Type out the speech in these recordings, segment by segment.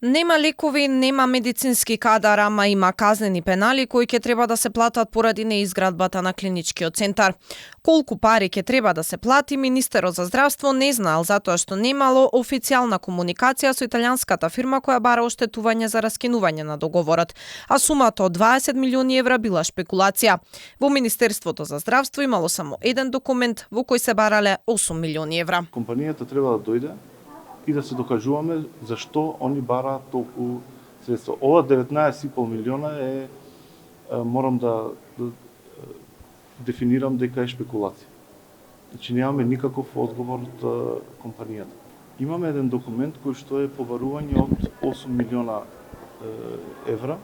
Нема лекови, нема медицински кадар, ама има казнени пенали кои ќе треба да се платат поради неизградбата на клиничкиот центар. Колку пари ќе треба да се плати, министерот за здравство не знаел, затоа што немало официјална комуникација со италијанската фирма која бара оштетување за раскинување на договорот, а сумата од 20 милиони евра била шпекулација. Во Министерството за здравство имало само еден документ во кој се барале 8 милиони евра. Компанијата треба да дојде и да се докажуваме зашто они бараат толку средства. Ова 19,5 милиона е, морам да дефинирам дека е шпекулација. Значи немаме никаков одговор од компанијата. Имаме еден документ кој што е побарување од 8 милиона евра,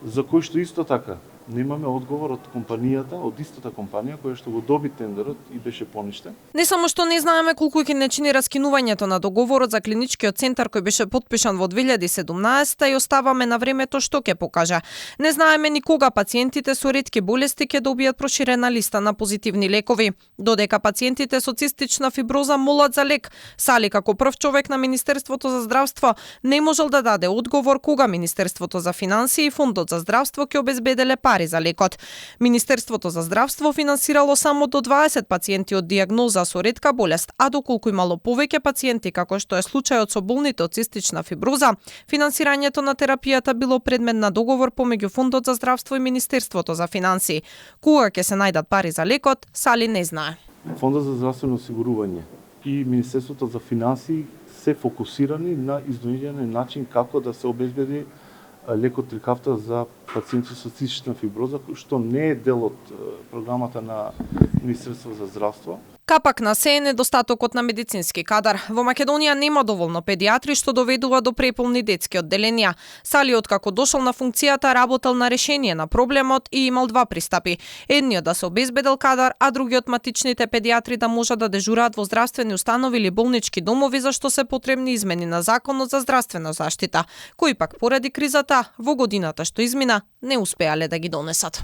за кој што исто така немаме одговор од компанијата, од истата компанија која што го доби тендерот и беше поништен. Не само што не знаеме колку ќе не чини раскинувањето на договорот за клиничкиот центар кој беше потпишан во 2017 и оставаме на времето што ќе покажа. Не знаеме ни кога пациентите со ретки болести ќе добијат проширена листа на позитивни лекови. Додека пациентите со цистична фиброза молат за лек, Сали како прв човек на Министерството за здравство не можел да даде одговор кога Министерството за финансии и Фондот за здравство ќе обезбеделе пари за лекот. Министерството за здравство финансирало само до 20 пациенти од дијагноза со ретка болест, а доколку имало повеќе пациенти како што е случајот со болните од цистична фиброза, финансирањето на терапијата било предмет на договор помеѓу Фондот за здравство и Министерството за финансии. Кога ќе се најдат пари за лекот, Сали не знае. Фондот за здравствено осигурување и Министерството за финансии се фокусирани на издвојување начин како да се обезбеди лекот трикафта за пациенти со цистична фиброза, што не е дел од програмата на Министерството за здравство. Капак на се е недостатокот на медицински кадар. Во Македонија нема доволно педиатри што доведува до преполни детски одделенија. Сали откако дошол на функцијата работел на решение на проблемот и имал два пристапи. Едниот да се обезбедел кадар, а другиот матичните педиатри да можат да дежураат во здравствени установи или болнички домови за што се потребни измени на Законот за здравствена заштита, кои пак поради кризата во годината што измина не успеале да ги донесат.